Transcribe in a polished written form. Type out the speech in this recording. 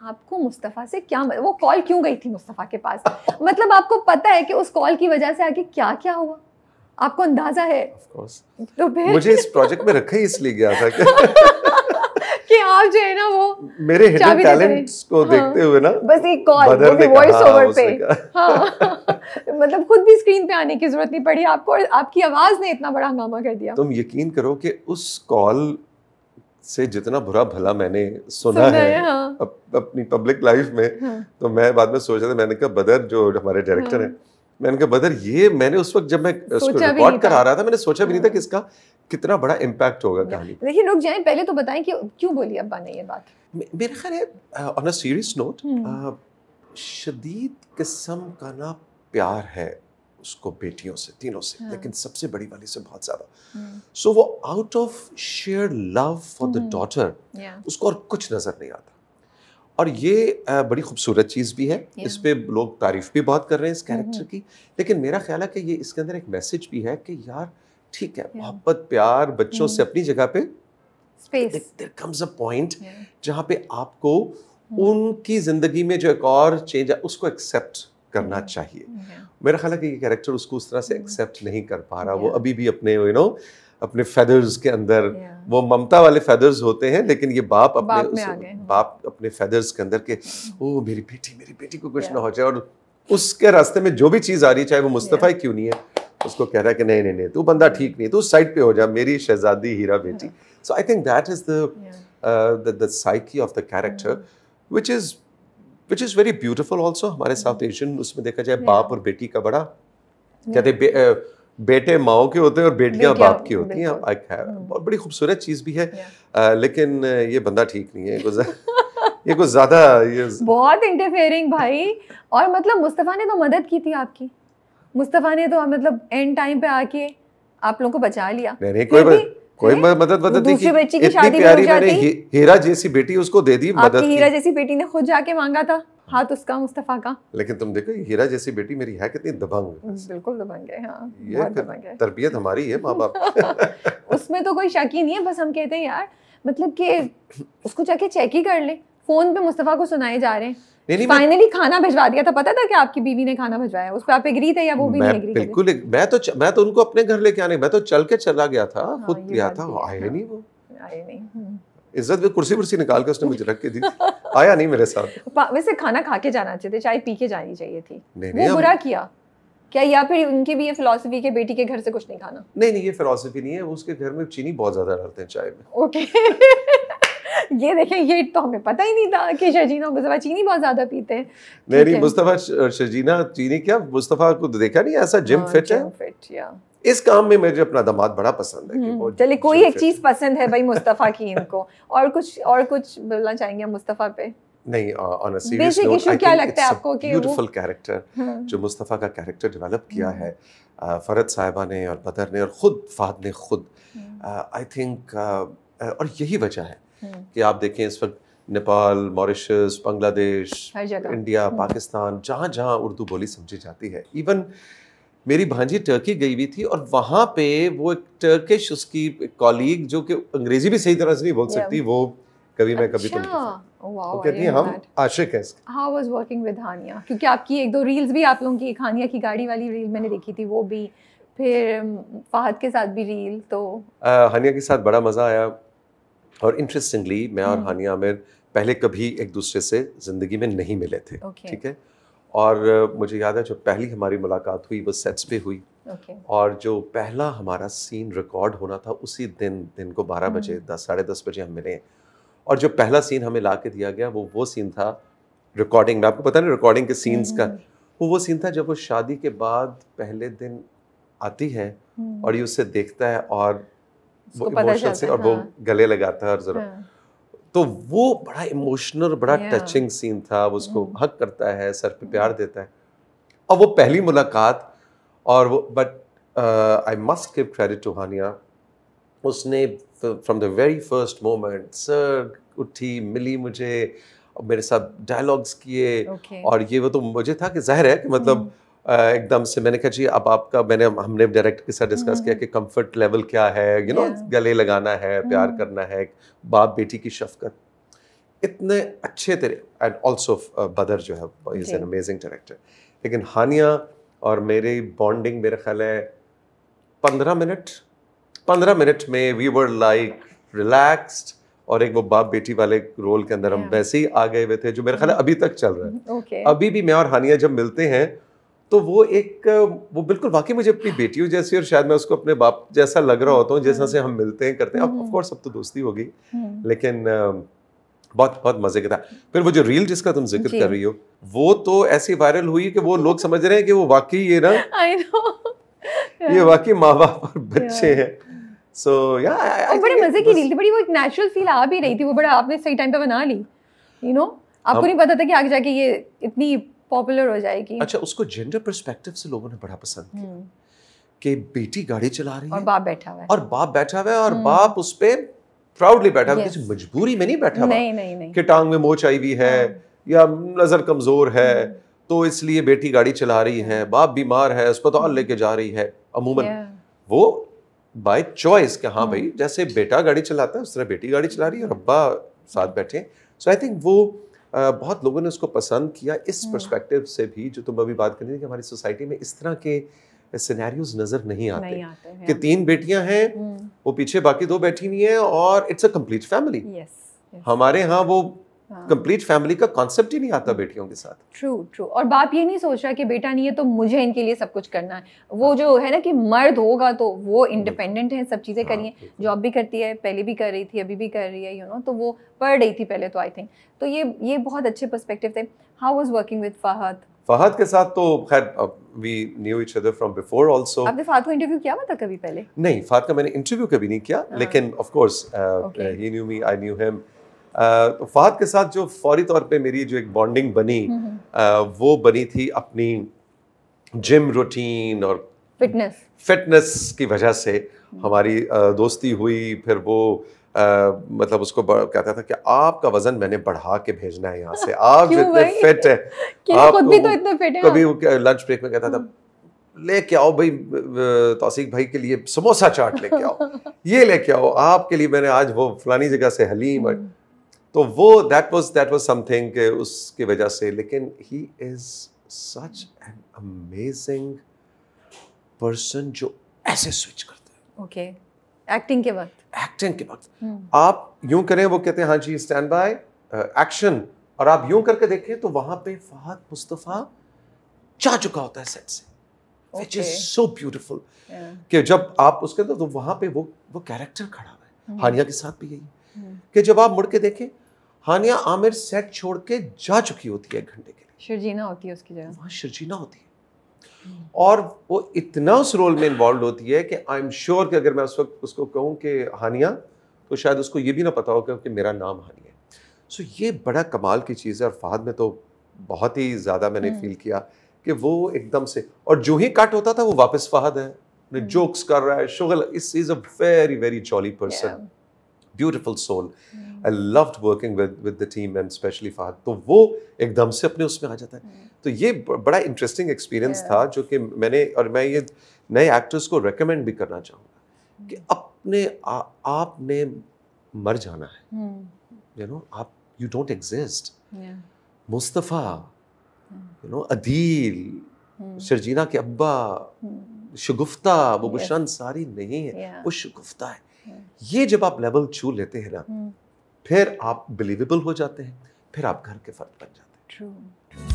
आपको मुस्तफ़ा से क्या वो कॉल क्यों गई थी मुस्तफ़ा के पास? मतलब आपको पता है कि उस कॉल की वजह से आगे क्या क्या हुआ, आपको अंदाजा है? Of course. तो फिर मुझे इस प्रोजेक्ट में रखा ही इसलिए गया था कि आप जो है ना वो मेरे हिडन टैलेंट्स को देखते हुए ना, बस एक कॉल, वो भी वॉइस ओवर पे, मतलब खुद भी स्क्रीन पे आने की जरूरत नहीं पड़ी आपको, और आपकी आवाज ने इतना बड़ा हंगामा कर दिया। तुम यकीन करो कि उस कॉल से जितना बुरा भला मैंने सुना है अपनी पब्लिक लाइफ में, तो मैं बाद में सोच रहा था, मैंने कहा बदर जो हमारे डायरेक्टर हैं, मैंने कहा बदर ये मैंने उस वक्त जब मैं उसको रिकॉर्ड करा रहा था, मैंने सोचा भी नहीं था कि इसका कितना बड़ा इम्पैक्ट होगा कहानी। लेकिन रुक जाएं, पहले तो बताएं कि क्यों बोली अब्बा ने ये बात। मेरा ख्याल है ऑन अ सीरियस नोट, शदीद किस्म का ना प्यार है उसको बेटियों से, तीनों से, लेकिन सबसे बड़ी वाली से बहुत ज्यादा। सो वो out of share love for the daughter, उसको और कुछ नजर नहीं आता। और ये बड़ी खूबसूरत चीज़ भी है, इस पे लोग तारीफ भी बहुत कर रहे हैं इस कैरेक्टर की, लेकिन मेरा ख्याल है कि ये इसके अंदर एक मैसेज भी है कि यार ठीक है, मोहब्बत प्यार बच्चों से अपनी जगह पे, देयर कम्स अ पॉइंट जहाँ पे आपको उनकी जिंदगी में जो एक और चेंज है उसको एक्सेप्ट करना चाहिए। मेरा ख्याल है कि ये कैरेक्टर उसको उस तरह से एक्सेप्ट नहीं कर पा रहा। वो अभी भी अपने अपने फेदर्स के अंदर, वो ममता वाले फेदर्स होते हैं, लेकिन ये बाप अपने फेदर्स के अंदर के ओ मेरी बेटी को कुछ ना हो जाए, और उसके रास्ते में जो भी चीज आ रही है, चाहे वो मुस्तफ़ा ही क्यों नहीं है, उसको कह रहा है कि नहीं तू बंदा ठीक नहीं, तू साइड पे हो जा, मेरी शहजादी हीरा बेटी। So I think that is the psyche of the character which is very beautiful also. हमारे साउथ एशियन उसमें देखा जाए बाप और बेटी का बड़ा कहते बेटे माओ के होते हैं और बेटियां बाप की होती हैं। बहुत बड़ी खूबसूरत चीज भी है, लेकिन ये बंदा ठीक नहीं है, ये कुछ ज्यादा बहुत इंटरफेयरिंग भाई। और मतलब मुस्तफ़ा ने तो मदद की थी आपकी, मुस्तफ़ा ने तो मतलब एंड टाइम पे आके आप लोगों को बचा लिया। नहीं कोई मदद दूसरी बच्ची की शादी प्यारी मैंने हीरा जैसी बेटी उसको दे दी, मदद की। हीरा जैसी बेटी ने खुद जाके मांगा था हाथ उसका, मुस्तफ़ा का। लेकिन तुम देखो हीरा जैसी बेटी मेरी है कितनी दबंग। बिल्कुल दबंग है, हाँ, ये दबंग है। तरबियत हमारी है माँ बाप उसमें तो कोई शक ही नहीं है, बस हम कहते हैं यार मतलब कि उसको जाके चेक ही कर ले। फोन पे मुस्तफ़ा को सुनाए जा रहे हैं, फाइनली खाना भिजवा दिया था। पता था कि आपकी बीवी ने खाना भिजवाया, उस पर आप एग्री थे या वो भी नहीं एग्री? बिल्कुल, मैं तो उनको अपने घर लेके आने, मैं तो चल के चला गया था, खुद गया था, आए नहीं वो, आए नहीं। इज्जत में कुर्सी निकाल के उसने मुझे रख के दी, आया नहीं मेरे साथ। वैसे खाना खा के जाना चाहिए, चाय पी के जानी चाहिए थी। वो बुरा किया क्या, या फिर उनकी भी ये फिलॉसफी के बेटी के घर से कुछ नहीं खाना? नहीं ये फिलॉसफी नहीं है, उसके घर में चीनी बहुत ज्यादा डालते हैं चाय में। ओके ये देखें, ये तो हमें पता ही नहीं था कि शर्जीना और मुस्तफ़ा चीनी बहुत ज्यादा पीते हैं। नहीं मुस्तफ़ा शर्जीना चीनी क्या, मुस्तफ़ा को देखा नहीं ऐसा जिम फिट है। इस काम में मुझे अपना दामाद बड़ा पसंद है। चलिए कोई एक चीज पसंद है भाई मुस्तफ़ा की इनको, और कुछ बोलना चाहेंगे मुस्तफ़ा पे? नहीं, ऑन अ सीरियस नोट, आई क्या लगता है आपको कि ब्यूटीफुल कैरेक्टर जो मुस्तफ़ा का कैरेक्टर डेवलप किया है फरहद साहिबा ने और बदर ने और खुद फहद ने खुद, आई थिंक, और यही वजह है कि आप देखें इस वक्त नेपाल, मॉरिशस, बांग्लादेश, इंडिया, पाकिस्तान, जहाँ जहाँ उर्दू बोली समझी जाती है। इवन मेरी भांजी टर्की गई हुई थी और वहाँ पे वो एक टर्किश उसकी कॉलीग जो कि अंग्रेजी भी सही तरह से नहीं बोल सकती, वो कभी मैं कभी तुम, वो कहती है हम आशिक हैं। हाउ वाज वर्किंग विद हानिया? क्योंकि आपकी एक दो रील्स भी आप लोगों की, एक हानिया की गाड़ी वाली रील मैंने देखी थी, वो भी, फिर फहद के साथ भी रील, तो हानिया के साथ बड़ा मज़ा आया। और इंटरेस्टिंगली मैं और हानिया आमिर पहले कभी एक दूसरे से ज़िंदगी में नहीं मिले थे, ठीक है। और मुझे याद है जो पहली हमारी मुलाकात हुई वो सेट्स पे हुई, और जो पहला हमारा सीन रिकॉर्ड होना था उसी दिन को 12 बजे 10 साढ़े 10 बजे हम मिले। और जो पहला सीन हमें ला के दिया गया वो सीन था रिकॉर्डिंग में। आपको पता नहीं रिकॉर्डिंग के सीन्स का, वो सीन था जब वो शादी के बाद पहले दिन आती है और ये उससे देखता है और वो इमोशनल से, और वो गले लगाता है और जरा, तो वो बड़ा इमोशनल, बड़ा टचिंग सीन था। वो उसको हक करता है, सर पे प्यार देता है, और वो पहली मुलाकात। और वो but I must give credit to Hania, उसने from the very first moment सर उठी, मिली मुझे, मेरे साथ डायलॉग्स किए। और ये वो तो मुझे था कि जाहिर है कि मतलब एकदम से मैंने कहा जी अब आपका, हमने डायरेक्टर के साथ डिस्कस किया कि कंफर्ट लेवल क्या है, गले लगाना है, प्यार करना है, बाप बेटी की शफकत। इतने अच्छे तेरे, एंड ऑल्सो बदर जो है इज एन अमेजिंग डायरेक्टर, लेकिन हानिया और मेरी बॉन्डिंग मेरा ख्याल है 15 मिनट में वी वर लाइक रिलैक्स्ड, और एक वो बाप बेटी वाले रोल के अंदर हम वैसे ही आ गए हुए थे, जो मेरा ख्याल है अभी तक चल रहा है। अभी भी मैं और हानिया जब मिलते हैं तो वो बिल्कुल वाकई मुझे अपनी बेटियों जैसी, और शायद मैं उसको अपने बाप जैसा लग रहा होता हूँ, जैसा से हम मिलते हैं करते हैं। ऑफ कोर्स अब तो दोस्ती हो गई, लेकिन बहुत बहुत मजे का था। फिर वो जो रील जिसका तुम जिक्र कर रही हो, वो तो ऐसी वायरल हुई कि वो लोग समझ रहे हैं कि वो वाकई ये ना ये वाकई माँ बाप और बच्चे हैं। So yeah, और बड़े मजे की रील थी, बड़ी वो एक नेचुरल फील आ भी रही थी, वो बड़ा आपने सही टाइम पे बना ली, आपको नहीं पता था कि आगे जाके ये इतनी पॉपुलर हो जाएगी। अच्छा, उसको जेंडर पर्सपेक्टिव से लोगों ने बड़ा पसंद किया कि बेटी गाड़ी चला रही है और बाप बैठा हुआ है, और बाप उस पे प्राउडली बैठा हुआ, किसी मजबूरी में नहीं बैठा हुआ, नहीं कि टांग में मोच आई हुई है या नजर कमजोर है तो इसलिए बेटी गाड़ी चला रही है, बाप बीमार है अस्पताल लेके जा रही है। अमूमन वो बाय चॉइस कि हाँ भाई जैसे बेटा गाड़ी चलाता है उस तरह बेटी गाड़ी चला रही है और अब्बा साथ बैठे। सो आई थिंक वो बहुत लोगों ने उसको पसंद किया इस पर्सपेक्टिव से भी, जो तुम अभी बात कर रही थी कि हमारी सोसाइटी में इस तरह के सिनेरियोज नजर नहीं आते कि 3 बेटियां हैं, वो पीछे बाकी 2 बैठी हुई हैं और इट्स अ कंप्लीट फैमिली। हमारे यहाँ वो कंप्लीट फैमिली का कॉन्सेप्ट ही नहीं आता बेटियों के साथ। ट्रू। और बाप ये नहीं सोच रहा कि बेटा नहीं है तो मुझे इनके लिए सब कुछ करना है। वो जो है ना कि मर्द होगा तो वो इंडिपेंडेंट है, सब चीज़ें करिए, जॉब भी करती है, पहले भी कर रही थी, अभी भी कर रही है, तो वो पढ़ रही थी पहले तो आई थिंक। तो ये बहुत अच्छे पर्सपेक्टिव थे। How was working with Fahad के साथ? तो खैर we knew each other from before also. आपने फहद को इंटरव्यू किया था कभी पहले? नहीं, फहद का मैंने इंटरव्यू कभी नहीं किया, लेकिन of course he new me, I knew him. तो फहद के साथ जो फौरी तौर पे मेरी जो एक बॉन्डिंग बनी वो बनी थी अपनी जिम रूटीन और फिटनेस की वजह से हमारी दोस्ती हुई। फिर वो मतलब उसको कहता था कि आपका वजन मैंने बढ़ा के भेजना है यहाँ से, आप जितने फिट है, आप खुद भी तो इतने फिट हैं। कभी लंच ब्रेक में कहता था लेके आओ भाई तौसीक भाई के लिए समोसा चाट लेके आओ, ये लेके आओ आपके लिए मैंने आज वो फलानी जगह से हलीम। तो वो दैट वाज समथिंग के उसकी वजह से। लेकिन he is such an amazing person जो ऐसे स्विच करता है। ओके, एक्टिंग के वक्त आप यूं करें, वो कहते हैं हाँ जी स्टैंड बाय एक्शन, और आप यूं करके देखें तो वहां पे फहद मुस्तफा जा चुका होता है सेट से, व्हिच इज सो ब्यूटीफुल कि जब आप उसके अंदर तो वहां पे वो कैरेक्टर खड़ा हुआ है। हानिया के साथ भी यही कि जब आप मुड़ के देखें हानिया आमिर सेट छोड़ के जा चुकी होती है 1 घंटे के लिए, शर्जीना होती है उसकी जगह, वहाँ शर्जीना होती है और वो इतना उस रोल में इन्वॉल्व होती है कि आई एम श्योर कि अगर मैं उस वक्त उसको कहूँ कि हानिया, तो शायद उसको ये भी ना पता होगा कि मेरा नाम हानिया है। सो ये बड़ा कमाल की चीज़ है। और फहद में तो बहुत ही ज़्यादा मैंने फील किया कि वो एकदम से, और जो ही कट होता था वो वापस फहद है, जोक्स कर रहा है, शुगल, is a very very jolly person, beautiful soul. I loved working with the team and especially Fahad. तो वो एकदम से अपने उसमें आ जाता है। तो ये बड़ा इंटरेस्टिंग एक्सपीरियंस था जो कि मैं ये नए एक्टर्स को रेकमेंड भी करना चाहूँगा कि अपने आपने मर जाना है, आप you don't exist. Mustafa, Adeel, Sharjeena के अब्बा, शगुफ्ता, वो बुशरा अंसारी नहीं है, वो शगुफ्ता है। ये जब आप लेवल छू लेते हैं ना, फिर आप बिलीवेबल हो जाते हैं, फिर आप घर के फर्द बन जाते हैं।